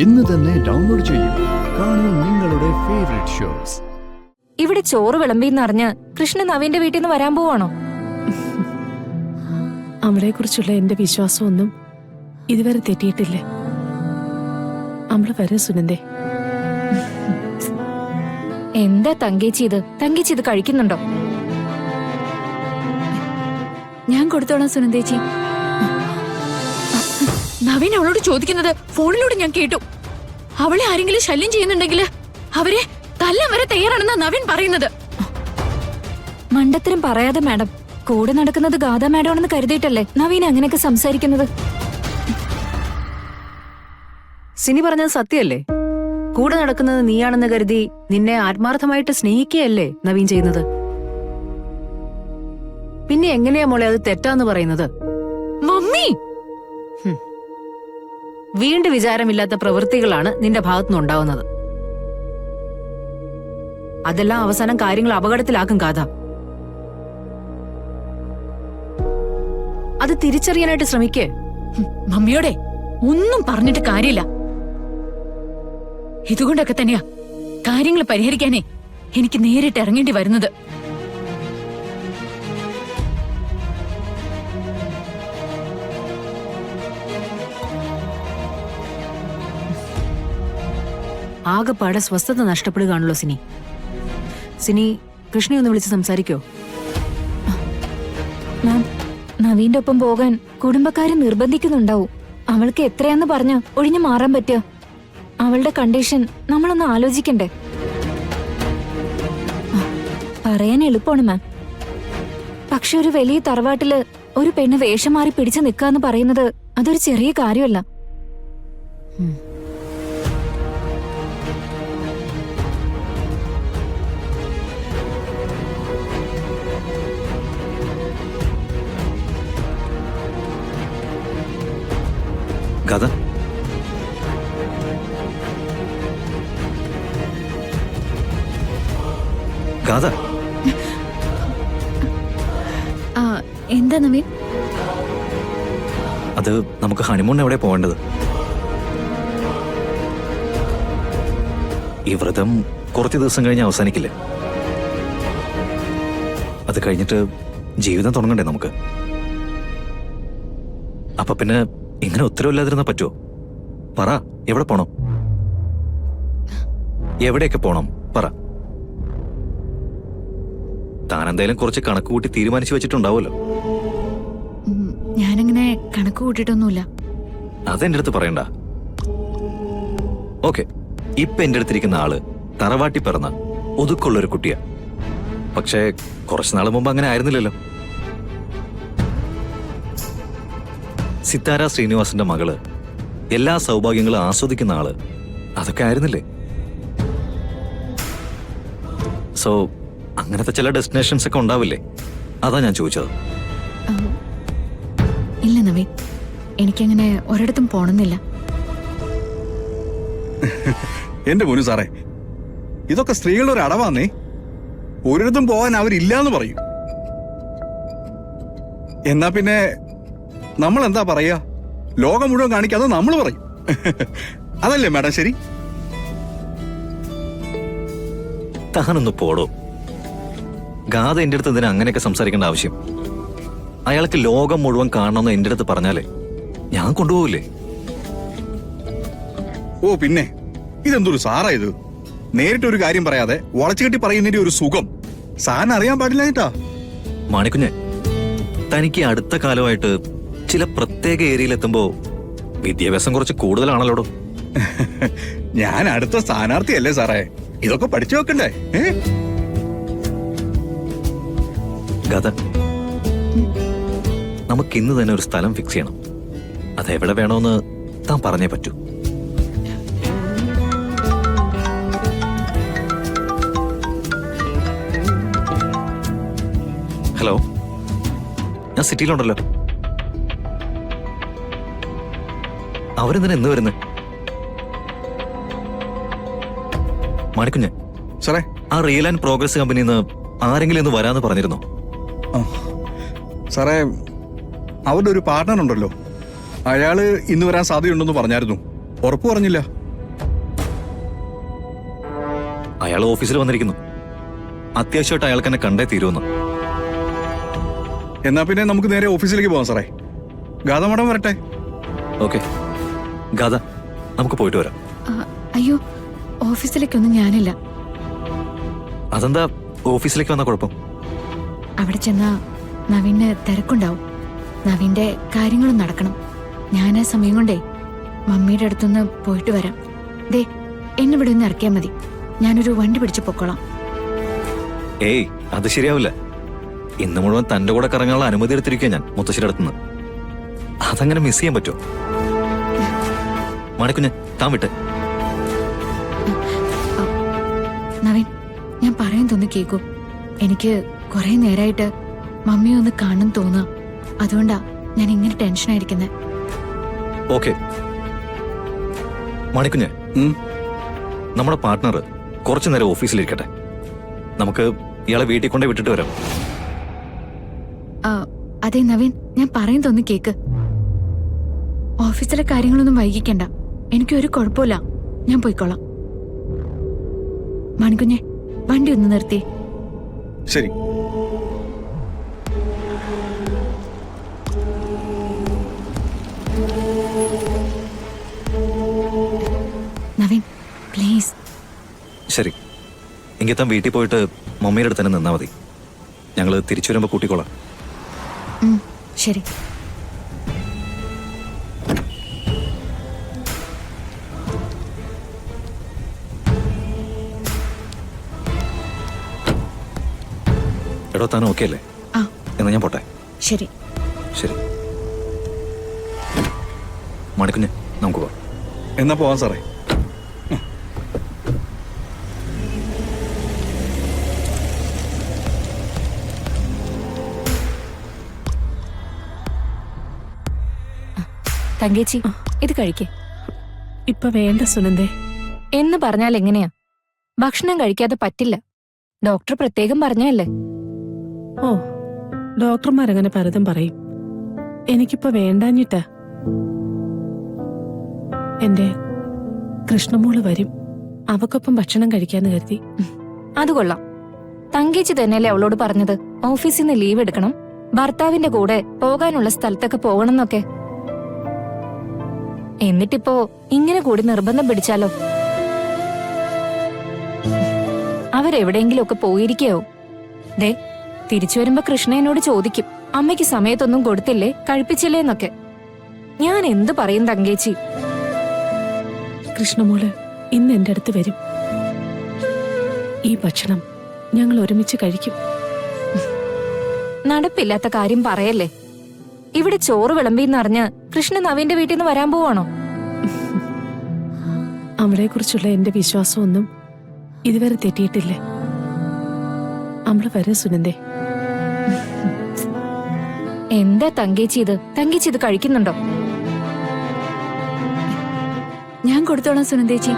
ഇന്ന് തന്നെ ഡൗൺലോഡ് ചെയ്യൂ. കാണൂ നിങ്ങളുടെ ഫേവറേറ്റ് ഷോസ്. ഇവിടെ ചോറ് വിളമ്പിന്നറിഞ്ഞ് കൃഷ്ണൻ നവീന്റെ വീട്ടിൽ നിന്ന് വരാൻ പോവാണോ? അവളെ കുറിച്ചുള്ള എന്റെ വിശ്വാസമൊന്നും ഇതുവരെ തെറ്റിയിട്ടില്ല. അവള് വരും സുനന്ദേ. എന്താ തങ്കേച്ചി ഇത് കഴിക്കുന്നുണ്ടോ? ഞാൻ കൊടുത്തോളാം സുനന്ദേച്ചി. നവീൻ അവളോട് ചോദിക്കുന്നത് ഫോണിലൂടെ ഞാൻ കേട്ടു. അവളെ ആരെങ്കിലും ശല്യം ചെയ്യുന്നുണ്ടെങ്കിൽ അവരെ തല്ലാൻ വരെ തയ്യാറാണെന്നാ നവീൻ പറയുന്നത്. മണ്ടത്തരം പറയാതെ മാഡം. കൂടെ നടക്കുന്നത് ഗാഥ മാഡം ആണെന്ന് കരുതിയിട്ടല്ലേ നവീൻ അങ്ങനെയൊക്കെ സംസാരിക്കുന്നത്? സിനി പറഞ്ഞത് സത്യല്ലേ? കൂടെ നടക്കുന്നത് നീയാണെന്ന് കരുതി നിന്നെ ആത്മാർത്ഥമായിട്ട് സ്നേഹിക്കുകയല്ലേ നവീൻ ചെയ്യുന്നത്? പിന്നെ എങ്ങനെയാ മോളെ അത് തെറ്റാന്ന് പറയുന്നത്? മമ്മി, വീണ്ടും വിചാരമില്ലാത്ത പ്രവൃത്തികളാണ് നിന്റെ ഭാഗത്തുനിന്നുണ്ടാവുന്നത്. അതെല്ലാം അവസാനം കാര്യങ്ങൾ അപകടത്തിലാക്കും കഥ. അത് തിരിച്ചറിയാനായിട്ട് ശ്രമിക്കേ. മമ്മിയോടെ ഒന്നും പറഞ്ഞിട്ട് കാര്യമില്ല. ഇതുകൊണ്ടൊക്കെ തന്നെയാ കാര്യങ്ങൾ പരിഹരിക്കാനേ എനിക്ക് നേരിട്ട് ഇറങ്ങേണ്ടി വരുന്നത്. ആകെപ്പാടെ സ്വസ്ഥത നഷ്ടപ്പെടുകയാണല്ലോ സിനി. സിനി കൃഷ്ണയെ ഒന്ന് വിളിച്ച് സംസാരിക്കോ? മാം, നവീന്റെ ഒപ്പം പോകാൻ കുടുംബക്കാര് നിർബന്ധിക്കുന്നുണ്ടാവും. അവൾക്ക് എത്രയാന്ന് പറഞ്ഞ ഒഴിഞ്ഞു മാറാൻ പറ്റുക? അവളുടെ കണ്ടീഷൻ നമ്മളൊന്ന് ആലോചിക്കണ്ടേ? പറയാൻ എളുപ്പമാണ് മാം. പക്ഷെ ഒരു വലിയ തറവാട്ടില് ഒരു പെണ്ണ് വേഷം മാറി പിടിച്ചു നിൽക്കാന്ന് പറയുന്നത് അതൊരു ചെറിയ കാര്യമല്ല. ഗാഥ, ഗാഥ, എന്താ നവീൻ? അത് നമുക്ക് ഹണിമൂൺ എവിടെ പോകേണ്ടത്? ഈ വ്രതം കുറച്ച് ദിവസം കഴിഞ്ഞ് അവസാനിക്കില്ലേ? അത് കഴിഞ്ഞിട്ട് ജീവിതം തുടങ്ങണ്ടേ നമുക്ക്? അപ്പൊ പിന്നെ ഇങ്ങനെ ഉത്തരവില്ലാതിരുന്നാ പറ്റുമോ? പറ, എവിടെ പോണം? എവിടെയൊക്കെ പോണം പറ. താനെന്തായാലും കുറച്ച് കണക്ക് കൂട്ടി തീരുമാനിച്ചു വെച്ചിട്ടുണ്ടാവുമല്ലോ. ഞാനങ്ങനെ കണക്ക് കൂട്ടിയിട്ടൊന്നുമില്ല. അതെന്റെ അടുത്ത് പറയണ്ട. ഓക്കെ, ഇപ്പൊ എന്റെ അടുത്തിരിക്കുന്ന ആള് തറവാട്ടി പിറന്ന ഒതുക്കുള്ളൊരു കുട്ടിയാ. പക്ഷേ കുറച്ചുനാൾ മുമ്പ് അങ്ങനെ ആയിരുന്നില്ലല്ലോ. സിത്താര ശ്രീനിവാസന്റെ മകള്, എല്ലാ സൗഭാഗ്യങ്ങളും ആസ്വദിക്കുന്ന ആള്, അതൊക്കെ ആയിരുന്നില്ലേ? സോ അങ്ങനത്തെ ചില ഡെസ്റ്റിനേഷൻസ് ഒക്കെ ഉണ്ടാവില്ലേ? അതാ ഞാൻ ചോദിച്ചത്. ഇല്ല നവീൻ, എനിക്കങ്ങനെ ഒരിടത്തും പോണമെന്നില്ല. എന്റെ മോനു സാറേ, ഇതൊക്കെ സ്ത്രീകളുടെ ഒരു അടവാന്നേ. ഒരിടത്തും പോവാൻ അവരില്ലാന്ന് പറയും. എന്നാ പിന്നെ നമ്മൾ എന്താ പറയാ? ലോകം മുഴുവൻ കാണിക്കാതെ നമ്മൾ പറയും. അതല്ലേ മാഡം ശരി? താനൊന്ന് പോടോ. ഗാഥ എന്റെ അടുത്ത് എന്തിനാ അങ്ങനെയൊക്കെ സംസാരിക്കേണ്ട ആവശ്യം? അയാൾക്ക് ലോകം മുഴുവൻ കാണണമെന്ന് എന്റെ അടുത്ത് പറഞ്ഞാലേ ഞാൻ കൊണ്ടുപോകില്ലേ? ഓ പിന്നെ, ഇതെന്തൊരു സാറാ ഇത്? നേരിട്ടൊരു കാര്യം പറയാതെ വളച്ചുകെട്ടി പറയുന്നതിന്റെ ഒരു സുഖം സാറിന് അറിയാൻ പാടില്ലായിട്ടാ. മാണിക്കുഞ്ഞെ, തനിക്ക് അടുത്ത കാലമായിട്ട് ചില പ്രത്യേക ഏരിയയിലെത്തുമ്പോ വിദ്യാഭ്യാസം കുറച്ച് കൂടുതലാണല്ലോടോ. ഞാൻ അടുത്ത സ്ഥാനാർത്ഥിയല്ലേ സാറേ, ഇതൊക്കെ പഠിച്ചു വെക്കണ്ടേ? ഗാഥ, നമുക്ക് ഇന്ന് തന്നെ ഒരു സ്ഥലം ഫിക്സ് ചെയ്യണം. അതെവിടെ വേണോന്ന് താൻ പറഞ്ഞേ പറ്റൂ. ഹലോ, ഞാൻ സിറ്റിയിലുണ്ടല്ലോ. അവരെന്തിനാ എന്ന് വരുന്നത്? മാണിക്കുഞ്ഞ് സാറേ, ആ റിയൽ ആൻഡ് പ്രോഗ്രസ് കമ്പനിന്ന് ആരെങ്കിലും ഇന്ന് വരാന്ന് പറഞ്ഞിരുന്നോ? സാറേ, അവരുടെ ഒരു പാർട്ണർ ഉണ്ടല്ലോ, അയാള് ഇന്ന് വരാൻ സാധ്യതയുണ്ടെന്ന് പറഞ്ഞായിരുന്നു. ഉറപ്പ് പറഞ്ഞില്ല. അയാൾ ഓഫീസിൽ വന്നിരിക്കുന്നു. അത്യാവശ്യമായിട്ട് അയാൾക്ക് എന്നെ കണ്ടേ തീരുമെന്ന്. എന്നാ പിന്നെ നമുക്ക് നേരെ ഓഫീസിലേക്ക് പോവാം സാറേ. ഗാഥ മടം വരട്ടെ. ഓക്കെ ഗാഥ, നമുക്ക് പോയിട്ട് വരാം. അയ്യോ, ഓഫീസിലേക്കൊന്നും ഞാനില്ല. അതെന്താ ഓഫീസിലേക്ക് വന്ന കുഴപ്പം? അവിടെ ചെന്നാ നവീന് തിരക്കുണ്ടാവും. നവീന്റെ കാര്യങ്ങളും നടക്കണം. ഞാൻ ആ സമയം കൊണ്ടേ മമ്മിയുടെ അടുത്തുനിന്ന് പോയിട്ട് വരാം. ദേ, എന്നെ ഇവിടെ ഒന്ന് ഇറക്കിയാൽ മതി. ഞാനൊരു വണ്ടി പിടിച്ച് പൊക്കോളാം. ഏയ്, അത് ശരിയാവില്ല. ഇന്ന് മുഴുവൻ തന്റെ കൂടെ കറങ്ങാനുള്ള അനുമതി എടുത്തിരിക്കുക ഞാൻ മുത്തശ്ശിയുടെ അടുത്തുനിന്ന്. അതങ്ങനെ മിസ് ചെയ്യാൻ പറ്റുമോ? മണിക്കുഞ്ഞ്, താൻ വിട്ട്. നവീൻ, ഞാൻ പറയാൻ തോന്നി കേക്കൂ. എനിക്ക് കുറെ നേരമായിട്ട് മമ്മിയെ ഒന്ന് കാണും തോന്നുക. അതുകൊണ്ടാ ഞാൻ ഇങ്ങനെ ടെൻഷനായിരിക്കുന്നത്. ഓക്കെ മണിക്കുഞ്ഞ്, നമ്മുടെ പാർട്ട്ണർ കുറച്ചു നേരം ഓഫീസിലിരിക്കട്ടെ. നമുക്ക് ഇയാളെ വീട്ടിൽ കൊണ്ടേ വിട്ടിട്ട് വരാം. അതെ നവീൻ, ഞാൻ പറയാൻ തോന്നി കേക്ക്. ഓഫീസിലെ കാര്യങ്ങളൊന്നും വൈകിക്കണ്ട. എനിക്കൊരു കുഴപ്പമില്ല. ഞാൻ പോയിക്കോളാം. മണിക്കുഞ്ഞെ, വണ്ടി ഒന്ന് നിർത്തി. ശരി. നവീൻ പ്ലീസ്. ശരി, എങ്കിൽ താൻ വീട്ടിൽ പോയിട്ട് മമ്മിയുടെ അടുത്ത് തന്നെ നിന്നാ മതി. ഞങ്ങൾ തിരിച്ചു വരുമ്പോൾ കൂട്ടിക്കോളാം. ശരി. എടോ, താൻ ഓക്കെ അല്ലേ? ആ, എന്നാ ഞാൻ പോട്ടെ. ശരി. ശരി മണിക്കുഞ്ഞ്, നമുക്ക് പോവാം. എന്നാ പോവാം സാറേ. തങ്കേച്ചി, ഇത് കഴിക്കേ. ഇപ്പൊ വേണ്ട സുനന്ദേ. എന്ന് പറഞ്ഞാൽ എങ്ങനെയാ? ഭക്ഷണം കഴിക്കാതെ പറ്റില്ല. ഡോക്ടർ പ്രത്യേകം പറഞ്ഞല്ലേ. ഓ, ഡോക്ടർമാരങ്ങനെ പലതും പറയും. എനിക്കിപ്പോ വേണ്ടാഞ്ഞിട്ടാ. എന്റെ കൃഷ്ണമോള് വരും. അവക്കൊപ്പം ഭക്ഷണം കഴിക്കാന്ന് കരുതി. അത് കൊള്ളാം. തങ്കേച്ചി തന്നെയല്ലേ അവളോട് പറഞ്ഞത് ഓഫീസിൽ നിന്ന് ലീവ് എടുക്കണം, ഭർത്താവിന്റെ കൂടെ പോകാനുള്ള സ്ഥലത്തൊക്കെ പോകണമെന്നൊക്കെ. എന്നിട്ടിപ്പോ ഇങ്ങനെ കൂടി നിർബന്ധം പിടിച്ചാലോ? അവരെവിടെയെങ്കിലും ഒക്കെ പോയിരിക്കയോ? ദേ, തിരിച്ചു വരുമ്പോ കൃഷ്ണ എന്നോട് ചോദിക്കും, അമ്മയ്ക്ക് സമയത്തൊന്നും കൊടുത്തില്ലേ, കഴിപ്പിച്ചില്ലേ എന്നൊക്കെ. ഞാൻ എന്ത് പറയും തങ്കേച്ചി? കൃഷ്ണമോള് ഇന്ന് എന്റെ അടുത്ത് വരും. ഈ ഭക്ഷണം ഞങ്ങൾ ഒരുമിച്ച് കഴിക്കും. നടപ്പില്ലാത്ത കാര്യം പറയല്ലേ. ഇവിടെ ചോറ് വിളമ്പിന്നറിഞ്ഞ് കൃഷ്ണ നവീന്റെ വീട്ടിൽ നിന്ന് വരാൻ പോവാണോ? അവളെ കുറിച്ചുള്ള എന്റെ വിശ്വാസമൊന്നും ഇതുവരെ തെറ്റിയിട്ടില്ല. അവള് വരും സുനന്ദേ. എന്താ തങ്കേച്ചി ഇത്? തങ്കേച്ചി ഇത് കഴിക്കുന്നുണ്ടോ? ഞാൻ കൊടുത്തോളാം സുനന്ദേച്ചി.